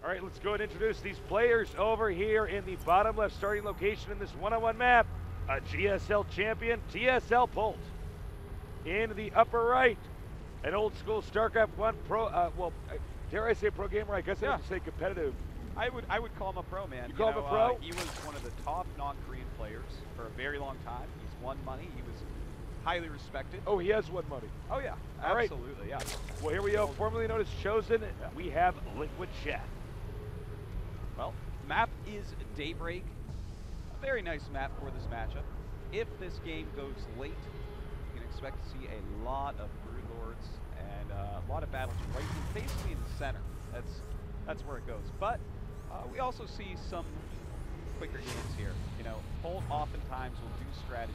All right, let's go and introduce these players over here in the bottom left starting location in this one-on-one map. A GSL champion, TSL Polt. In the upper right, an old school StarCraft 1 pro, dare I say pro gamer? I guess I have to say competitive. I would call him a pro, man. You call him a pro? He was one of the top non-Korean players for a very long time. He's won money. He was highly respected. Oh, he has won money. Oh, yeah. All absolutely, right. Yeah. Well, here we go. Formerly known as Chosen, we have LiquidSheth. Well, map is Daybreak. A very nice map for this matchup. If this game goes late, you can expect to see a lot of Brood Lords and a lot of battles right basically in the center. That's where it goes. But we also see some quicker games here. You know, Polt oftentimes will do strategies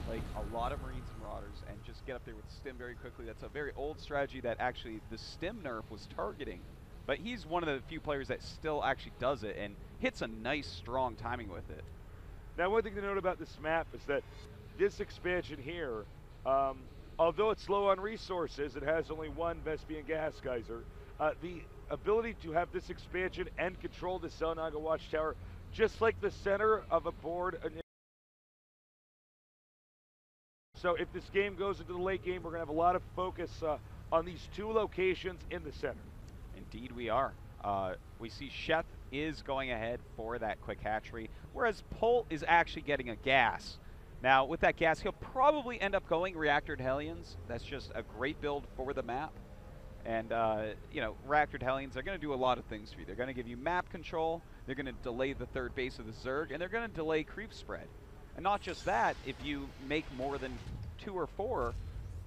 like a lot of Marines and Marauders and just get up there with Stim very quickly. That's a very old strategy that actually the Stim nerf was targeting. But he's one of the few players that still actually does it and hits a nice, strong timing with it. Now, one thing to note about this map is that this expansion here, although it's low on resources, it has only one Vespian gas geyser. The ability to have this expansion and control the Selnaga Watchtower, just like the center of a board. So if this game goes into the late game, we're going to have a lot of focus on these two locations in the center. Indeed we are. We see Sheth is going ahead for that quick hatchery, whereas Polt is actually getting a gas. Now, with that gas, he'll probably end up going Reactored Hellions. That's just a great build for the map. And, you know, Reactored Hellions are going to do a lot of things for you. They're going to give you map control, they're going to delay the third base of the Zerg, and they're going to delay creep spread. And not just that, if you make more than 2 or 4,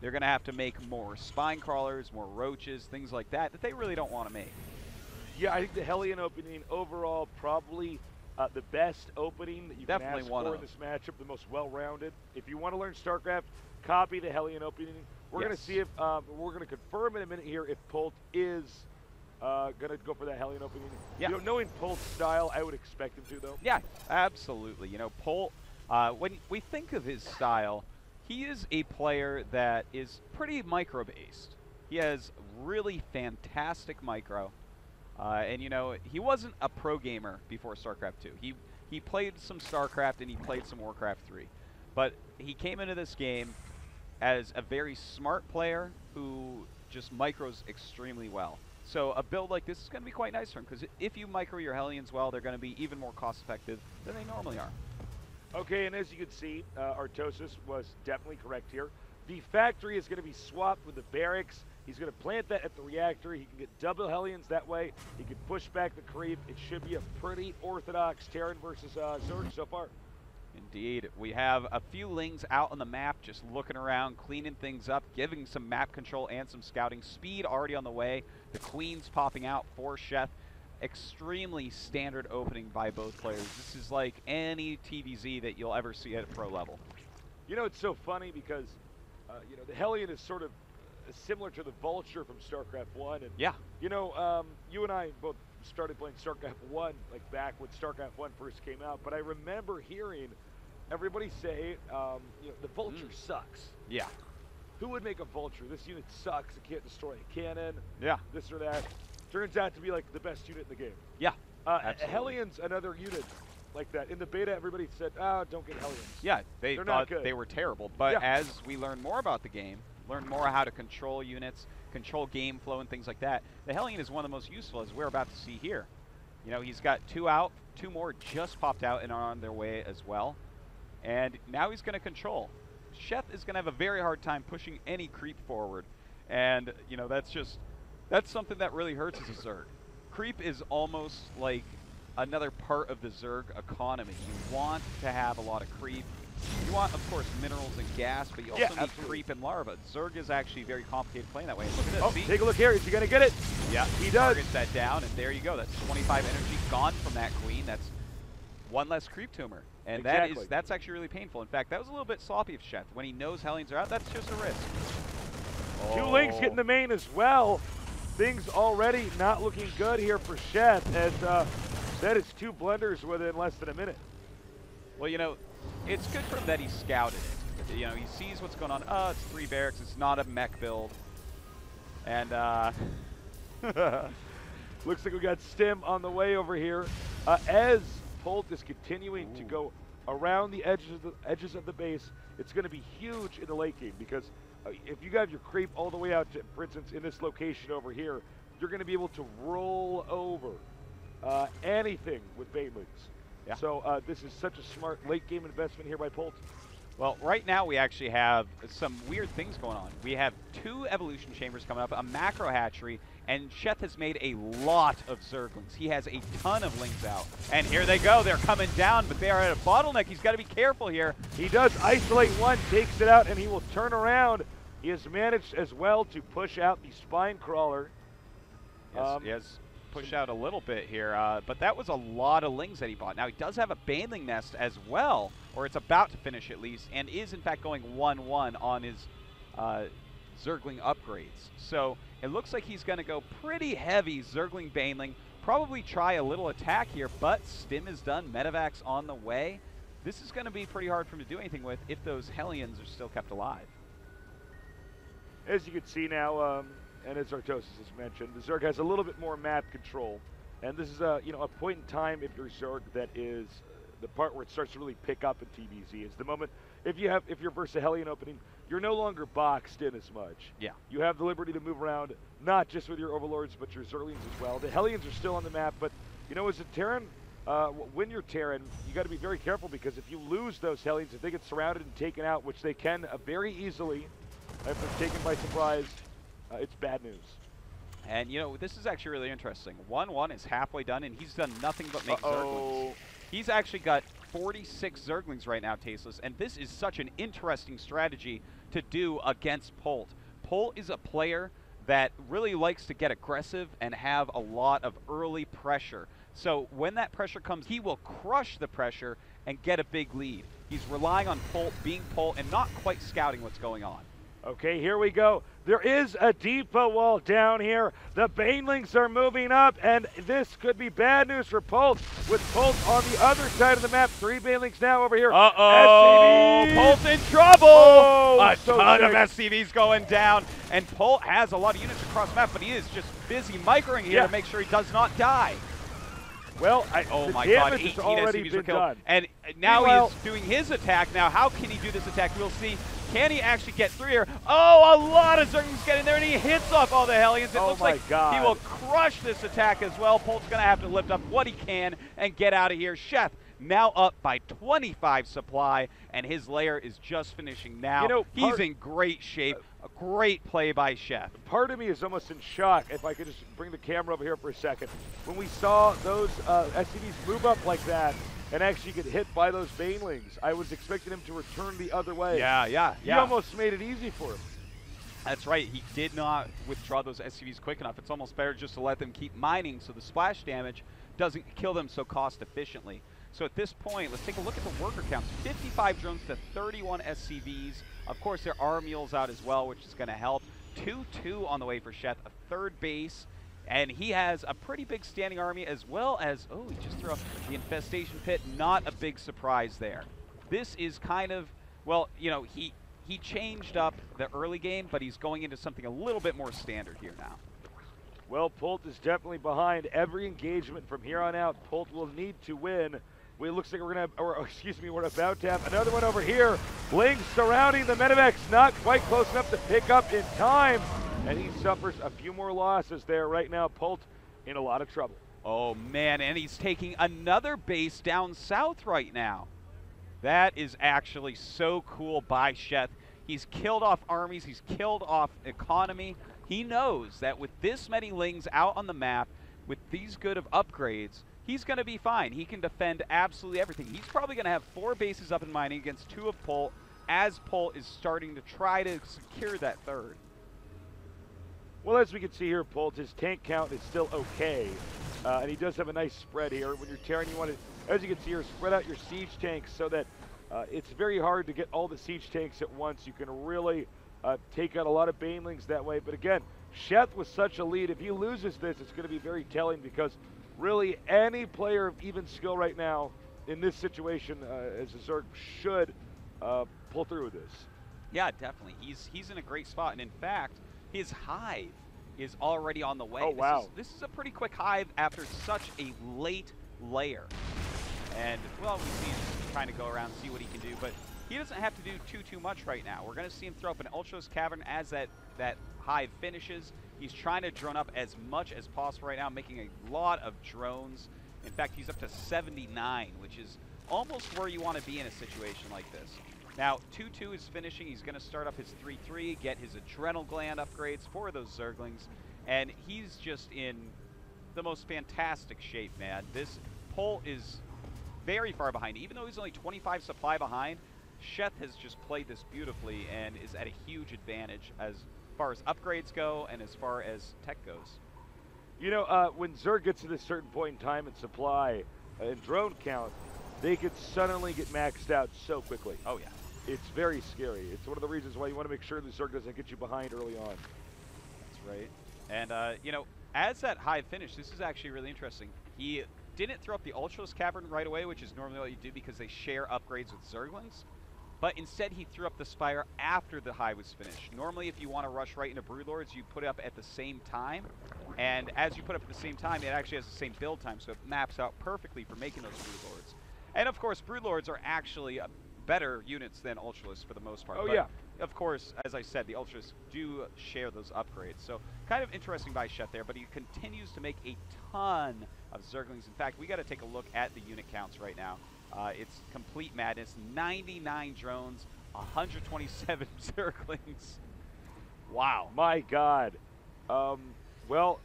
they're going to have to make more spine crawlers, more roaches, things like that they really don't want to make. Yeah, I think the Hellion opening overall probably the best opening that you can ask for in this matchup, the most well-rounded. If you want to learn StarCraft, copy the Hellion opening. We're going to see if, we're going to confirm in a minute here if Polt is going to go for that Hellion opening. Yeah. You know, knowing Polt's style, I would expect him to, though. Yeah, absolutely. You know, Polt, when we think of his style, he is a player that is pretty micro-based. He has really fantastic micro. And, you know, he wasn't a pro gamer before StarCraft 2. He played some StarCraft and he played some Warcraft 3. But he came into this game as a very smart player who just micros extremely well. So a build like this is going to be quite nice for him, because if you micro your Hellions well, they're going to be even more cost-effective than they normally are. Okay, and as you can see, Artosis was definitely correct here. The factory is going to be swapped with the barracks. He's going to plant that at the reactor. He can get double Hellions that way. He can push back the creep. It should be a pretty orthodox Terran versus Zerg so far. Indeed. We have a few Lings out on the map, just looking around, cleaning things up, giving some map control and some scouting. Speed already on the way. The Queen's popping out for Sheth. Extremely standard opening by both players. This is like any TVZ that you'll ever see at a pro level. You know, it's so funny because, you know, the Hellion is sort of similar to the Vulture from StarCraft 1. And, yeah. You know, you and I both started playing StarCraft 1, like back when StarCraft 1 first came out. But I remember hearing everybody say, you know, the Vulture sucks. Yeah. Who would make a Vulture? This unit sucks. It can't destroy a cannon. Yeah. This or that. Turns out to be like the best unit in the game. Yeah. Absolutely. Hellion's another unit like that. In the beta, everybody said, "Oh, don't get Hellions." Yeah, they thought they were terrible. But as we learn more about the game, learn more how to control units, control game flow, and things like that, the Hellion is one of the most useful, as we're about to see here. You know, he's got 2 out, 2 more just popped out and are on their way as well. And now he's going to control. Sheth is going to have a very hard time pushing any creep forward. And, you know, that's something that really hurts as a Zerg. Creep is almost like another part of the Zerg economy. You want to have a lot of creep. You want, of course, minerals and gas, but you also need creep and larva. Zerg is actually very complicated playing that way. And look at this. Oh, take a look here. Is he going to get it? Yeah, he does. Targets that down, and there you go. That's 25 energy gone from that Queen. That's 1 less creep tumor. And that's actually really painful. In fact, that was a little bit sloppy of Sheth. When he knows Hellions are out, that's just a risk. 2 Lings getting the main as well. Things already not looking good here for Sheth, as that is 2 blunders within less than a minute. Well, you know, it's good for him that he scouted it. You know, he sees what's going on. Oh, it's 3 barracks. It's not a mech build. And Looks like we got Stim on the way over here. As Polt is continuing to go around the edges of the base, it's going to be huge in the late game because if you got your creep all the way out to, for instance, in this location over here, you're going to be able to roll over anything with banelings. Yeah. So this is such a smart late game investment here by Polt. Well, right now we actually have some weird things going on. We have 2 evolution chambers coming up, a macro hatchery, and Sheth has made a lot of Zerglings. He has a ton of lings out. And here they go. They're coming down, but they are at a bottleneck. He's got to be careful here. He does isolate one, takes it out, and he will turn around. He has managed as well to push out the spine crawler. Yes, he has pushed out a little bit here, but that was a lot of lings that he bought. Now, he does have a baneling nest as well, or it's about to finish at least, and is in fact going 1-1 on his Zergling upgrades. So it looks like he's going to go pretty heavy Zergling baneling, probably try a little attack here, but Stim is done, Medivacs on the way. This is going to be pretty hard for him to do anything with if those Hellions are still kept alive. As you can see now, and as Artosis has mentioned, the Zerg has a little bit more map control, and this is a point in time if you're Zerg that is the part where it starts to really pick up in TVZ. Is the moment if you're versus a Hellion opening, you're no longer boxed in as much. Yeah. You have the liberty to move around, not just with your Overlords, but your Zerglings as well. The Hellions are still on the map, but as a Terran, when you're Terran, you got to be very careful because if you lose those Hellions, if they get surrounded and taken out, which they can very easily, if they're taken by surprise, it's bad news. And, this is actually really interesting. 1-1 is halfway done, and he's done nothing but make Zerglings. He's actually got 46 Zerglings right now, Tasteless, and this is such an interesting strategy to do against Polt. Polt is a player that really likes to get aggressive and have a lot of early pressure. So when that pressure comes, he will crush the pressure and get a big lead. He's relying on Polt being Polt and not quite scouting what's going on. Okay, here we go. There is a depot wall down here. The banelings are moving up, and this could be bad news for Polt. With Polt on the other side of the map, 3 banelings now over here. Uh-oh, SCVs. Polt's in trouble. A ton sick. of SCVs going down, and Polt has a lot of units across the map, but he is just busy microing here to make sure he does not die. Well, oh my the God, damage 18 has already SCVs been were killed. done. And now he's doing his attack. Now, how can he do this attack? We'll see. Can he actually get through here? Oh, a lot of Zerglings get in there, and he hits off all the Hellions. It looks like he will crush this attack as well. Polt's going to have to lift up what he can and get out of here. Sheth now up by 25 supply, and his lair is just finishing now. He's in great shape. A great play by Sheth. Part of me is almost in shock, if I could just bring the camera over here for a second. When we saw those SCVs move up like that and actually get hit by those banelings, I was expecting him to return the other way. Yeah. He almost made it easy for him. That's right. He did not withdraw those SCVs quick enough. It's almost better just to let them keep mining so the splash damage doesn't kill them so cost efficiently. So at this point, let's take a look at the worker counts. 55 drones to 31 SCVs. Of course, there are mules out as well, which is going to help. 2-2 on the way for Sheth, a third base. And he has a pretty big standing army as well as, he just threw up the infestation pit. Not a big surprise there. This is kind of, well, he changed up the early game, but he's going into something a little bit more standard here now. Well, Polt is definitely behind every engagement from here on out. Polt will need to win. It looks like we're about to have another one over here. Lings surrounding the Medivacs, not quite close enough to pick up in time. And he suffers a few more losses there right now. Polt in a lot of trouble. Oh, man, and he's taking another base down south right now. That is actually so cool by Sheth. He's killed off armies. He's killed off economy. He knows that with this many Lings out on the map, with these good of upgrades, he's going to be fine. He can defend absolutely everything. He's probably going to have 4 bases up in mining against 2 of Polt, as Polt is starting to try to secure that third. Well, as we can see here, Polt, his tank count is still okay. And he does have a nice spread here. When you're Terran, you want to, as you can see here, spread out your siege tanks so that it's very hard to get all the siege tanks at once. You can really take out a lot of banelings that way. But again, Sheth was such a lead. If he loses this, it's going to be very telling because really any player of even skill right now in this situation as a Zerg should pull through with this. Yeah, definitely. He's in a great spot. And in fact, his Hive is already on the way. Oh, wow. This is a pretty quick hive after such a late layer. And, well, we see him trying to go around, see what he can do, but he doesn't have to do too much right now. We're going to see him throw up an Ultros Cavern as that hive finishes. He's trying to drone up as much as possible right now, making a lot of drones. In fact, he's up to 79, which is almost where you want to be in a situation like this. Now, 2-2 is finishing. He's going to start up his 3-3, get his adrenal gland upgrades for those Zerglings, and he's just in the most fantastic shape, man. This Polt is very far behind. Even though he's only 25 supply behind, Sheth has just played this beautifully and is at a huge advantage as far as upgrades go and as far as tech goes. You know, when Zerg gets to this certain point in time in supply and drone count, they could suddenly get maxed out so quickly. Oh, yeah. It's very scary. It's one of the reasons why you want to make sure the Zerg doesn't get you behind early on. That's right. And, you know, as that hive finished, this is actually really interesting. He didn't throw up the Ultros Cavern right away, which is normally what you do because they share upgrades with Zerglings. But instead, he threw up the Spire after the hive was finished. Normally, if you want to rush right into Broodlords, you put it up at the same time. And as you put it up at the same time, it actually has the same build time, so it maps out perfectly for making those Broodlords. And of course, Broodlords are actually better units than Ultras for the most part. Oh, but yeah. Of course, as I said, the Ultras do share those upgrades. So kind of interesting by Sheth there, but he continues to make a ton of Zerglings. In fact, we got to take a look at the unit counts right now. It's complete madness. 99 drones, 127 Zerglings. Wow. My God. Well,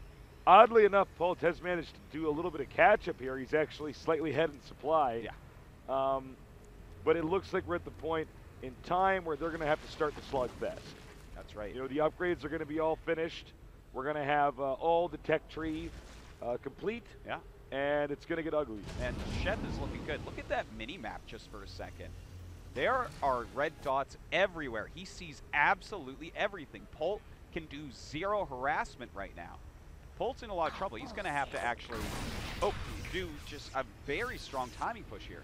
oddly enough, Polt has managed to do a little bit of catch-up here. He's actually slightly ahead in supply. Yeah. But it looks like we're at the point in time where they're going to have to start the slugfest. That's right. You know, the upgrades are going to be all finished. We're going to have all the tech tree complete. Yeah. And it's going to get ugly. And Sheth is looking good. Look at that mini-map just for a second. There are red dots everywhere. He sees absolutely everything. Polt can do 0 harassment right now. Polt's in a lot of trouble. He's going to have to actually do just a very strong timing push here.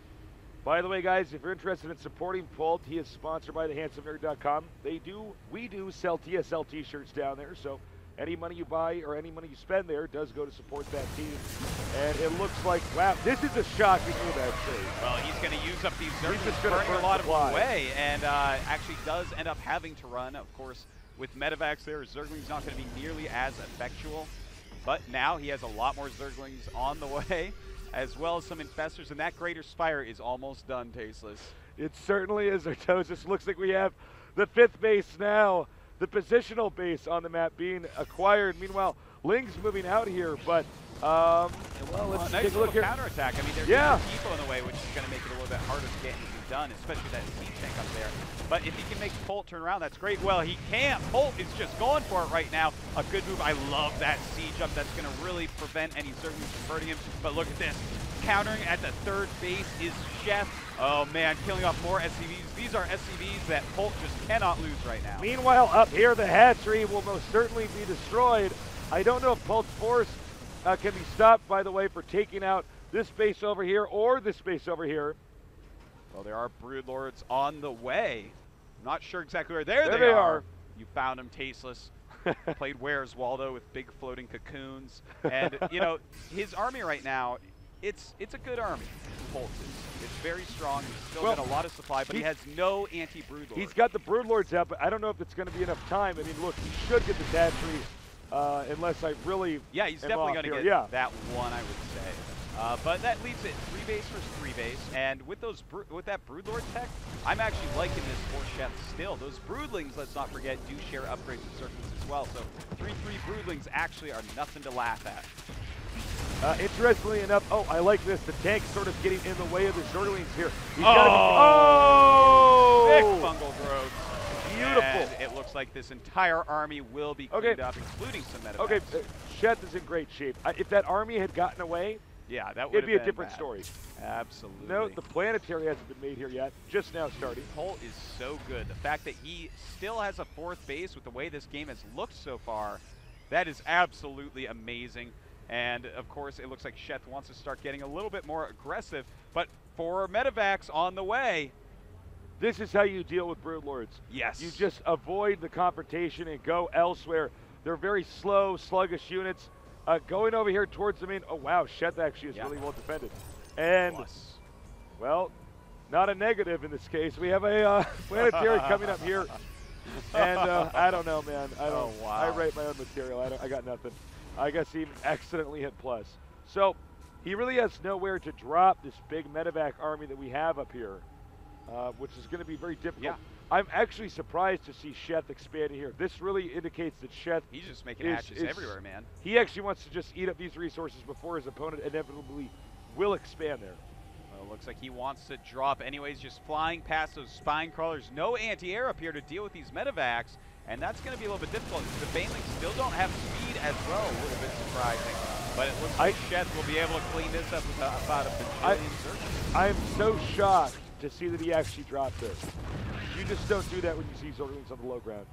By the way, guys, if you're interested in supporting Polt, he is sponsored by thehandsomernerd.com. We do sell TSL t-shirts down there, so any money you buy or any money you spend there does go to support that team. And it looks like, wow, this is a shocking move, actually. Well, he's going to use up these Zerglings, burning a lot of them away, and actually does end up having to run. Of course, with Medivacs there, Zergling's not going to be nearly as effectual. But now he has a lot more Zerglings on the way, as well as some Infestors, and that Greater Spire is almost done, Tasteless. It certainly is, Artosis. Looks like we have the 5th base now, the positional base on the map being acquired. Meanwhile, Ling's moving out here, but, well, let's nice take a look here. Counterattack. I mean, there's a depot in the way, which is going to make it a little bit harder to get anything done, especially that siege tank up there. But if he can make Polt turn around, that's great. Well, he can't. Polt is just going for it right now. A good move. I love that siege up. That's going to really prevent any Zerglings from hurting him. But look at this. Countering at the 3rd base is Sheth. Oh, man, killing off more SCVs. These are SCVs that Polt just cannot lose right now. Meanwhile, up here, the hatchery will most certainly be destroyed. I don't know if Polt's force can be stopped, by the way, for taking out this base over here or this base over here. Well, there are Broodlords on the way. I'm not sure exactly where. There they are. You found them, Tasteless. Played Where's Waldo with big floating cocoons. And, you know, his army right now, it's a good army. Polt is. It's very strong. He's still got a lot of supply, but he has no anti-Broodlord. He's got the Broodlords out, but I don't know if it's going to be enough time. I mean, look, he should get the hatchery unless I really he's definitely going to get that one, I would say. But that leaves it 3 base versus 3 base, and with that Broodlord tech, I'm actually liking this for Sheth still. Those Broodlings, let's not forget, do share upgrades with Zerglings as well, so 3-3 Broodlings actually are nothing to laugh at. Interestingly enough, I like this. The tank's sort of getting in the way of the Zerglings here. He's Big fungal growth. Beautiful. And it looks like this entire army will be cleaned up, including some Medivacs. Okay, Sheth is in great shape. If that army had gotten away, yeah, that would it'd be a different story. Absolutely. No, the planetary hasn't been made here yet. Just now starting. Polt is so good. The fact that he still has a 4th base with the way this game has looked so far, that is absolutely amazing. And, of course, it looks like Sheth wants to start getting a little bit more aggressive. But 4 Medivacs on the way. This is how you deal with Broodlords. Yes. You just avoid the confrontation and go elsewhere. They're very slow, sluggish units. Going over here towards the main. Oh, wow. Sheth actually is really well defended. And, well, not a negative in this case. We have a planetary coming up here. And I don't know, man. I rate my own material. I got nothing. I guess he accidentally hit plus. So he really has nowhere to drop this big medevac army that we have up here, which is going to be very difficult. Yeah. I'm actually surprised to see Sheth expanding here. This really indicates that Sheth he's just making hatches everywhere, man. He actually wants to just eat up these resources before his opponent inevitably will expand there. Well, looks like he wants to drop anyways, just flying past those spine crawlers. No anti-air up here to deal with these medevacs, and that's going to be a little bit difficult. The banelings still don't have speed as well, a little bit surprising. But it looks like Sheth will be able to clean this up with about a bajillion searches. I am so shocked to see that he actually dropped this. You just don't do that when you see Zerglings on the low ground.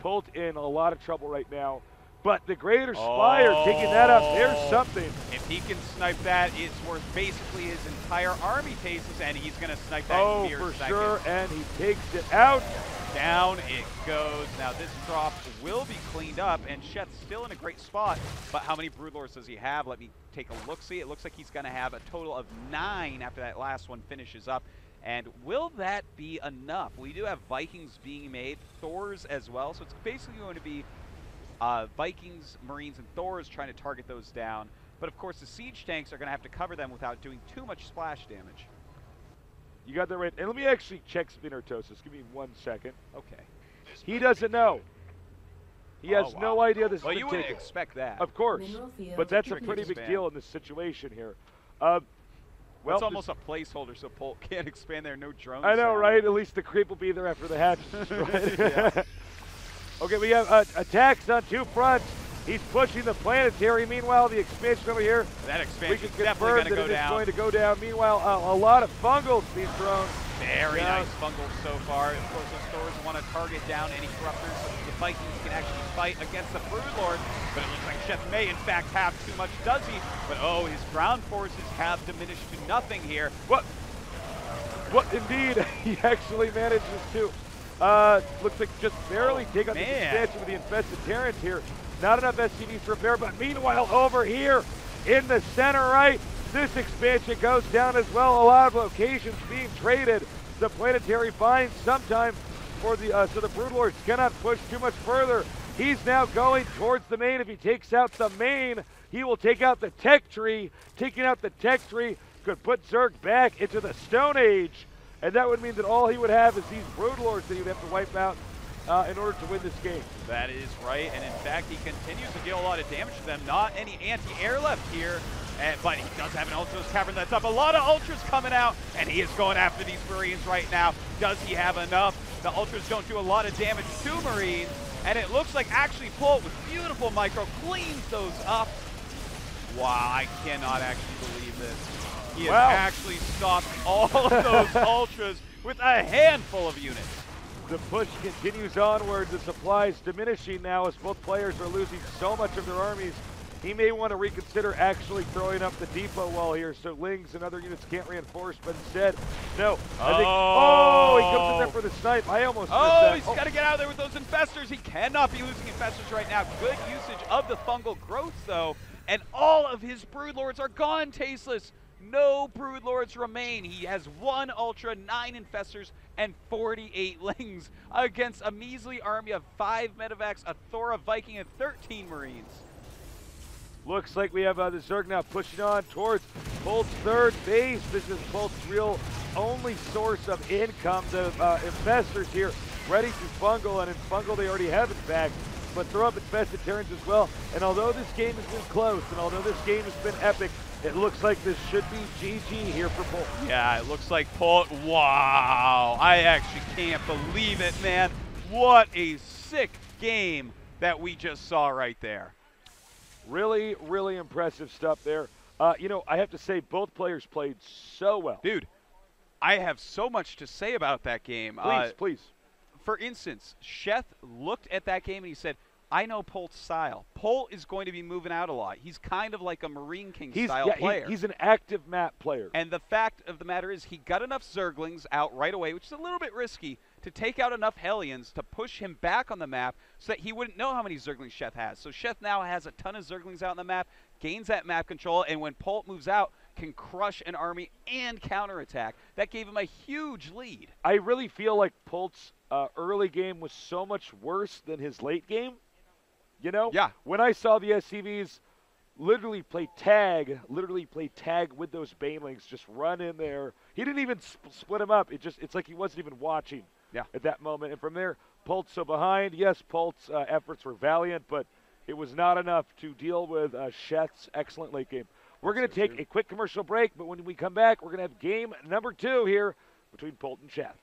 Polt in a lot of trouble right now. But the Greater Spire taking that up, there's something. If he can snipe that, it's worth basically his entire army cases, and he's going to snipe that in mere for sure, and he takes it out. Down it goes. Now this drop will be cleaned up, and Sheth's still in a great spot. But how many Broodlords does he have? Let me take a look-see. It looks like he's going to have a total of 9 after that last one finishes up. And will that be enough? We do have Vikings being made, Thors as well, so it's basically going to be Vikings, Marines, and Thors trying to target those down. But of course the siege tanks are going to have to cover them without doing too much splash damage. You got that right. And let me actually check Spinnertosis. Give me 1 second. Okay. He doesn't know. He has no idea this is you wouldn't expect that. Of course. But that's a pretty big deal in this situation here. Well, it's almost a placeholder, so Polt can't expand there. No drones. I know, right? At least the creep will be there after the hatch is destroyed. Okay, we have attacks on 2 fronts. He's pushing the planetary. Meanwhile, the expansion over here. That expansion is definitely going to go down. It's going to go down. Meanwhile, a lot of fungals being thrown. Very nice fungals so far. Of course, the Thors want to target down any corruptors so that the Vikings can actually fight against the Broodlord. But it looks like Sheth may, in fact, have too much, does he? But, his ground forces have diminished to nothing here. What? Indeed, he actually manages to. Looks like just barely take out the expansion with the infested Terrans here. Not enough SCVs to repair, but meanwhile over here in the center right, this expansion goes down as well. A lot of locations being traded. The planetary finds sometime for the so the Broodlords cannot push too much further. He's now going towards the main. If he takes out the main, he will take out the tech tree. Taking out the tech tree could put Zerg back into the Stone Age. And that would mean that all he would have is these Broodlords that he would have to wipe out in order to win this game. That is right, and in fact, he continues to deal a lot of damage to them. Not any anti-air left here, but he does have an Ultras Cavern that's up. A lot of Ultras coming out, and he is going after these Marines right now. Does he have enough? The Ultras don't do a lot of damage to Marines, and it looks like actually Polt with beautiful micro cleans those up. Wow, I cannot actually believe this. He has actually stopped all of those Ultras with a handful of units. The push continues onward. The supplies diminishing now as both players are losing so much of their armies. He may want to reconsider actually throwing up the depot wall here so Lings and other units can't reinforce, but instead, no. I think, he comes in there for the snipe. I almost missed that. He's got to get out of there with those infestors. He cannot be losing infestors right now. Good usage of the fungal growth, though, and all of his Broodlords are gone tasteless. No Broodlords remain. He has 1 Ultra, 9 infestors, and 48 Lings against a measly army of 5 medevacs, a Thor, a Viking, and 13 Marines. Looks like we have the Zerg now pushing on towards Polt's 3rd base. This is Polt's real only source of income. The infestors here ready to fungal, and in fungal they already have it back. But throw up infested Terrans as well. And although this game has been close, and although this game has been epic, it looks like this should be GG here for Polt. Yeah, it looks like Polt. Wow, I actually can't believe it, man. What a sick game that we just saw right there. Really, really impressive stuff there. You know, I have to say both players played so well. Dude, I have so much to say about that game. Please. For instance, Sheth looked at that game and he said, I know Polt's style. Polt is going to be moving out a lot. He's kind of like a Marine King style player. He's an active map player. And the fact of the matter is he got enough Zerglings out right away, which is a little bit risky, to take out enough Hellions to push him back on the map so that he wouldn't know how many Zerglings Sheth has. So Sheth now has a ton of Zerglings out on the map, gains that map control, and when Polt moves out, can crush an army and counterattack. That gave him a huge lead. I really feel like Polt's early game was so much worse than his late game. You know? Yeah. When I saw the SCVs literally play tag with those Banelings, just run in there. He didn't even split them up. It's like he wasn't even watching at that moment. And from there, Polt's so behind. Yes, Polt's efforts were valiant, but it was not enough to deal with Sheth's excellent late game. We're going to take a quick commercial break, but when we come back, we're going to have game number 2 here between Polt and Sheth.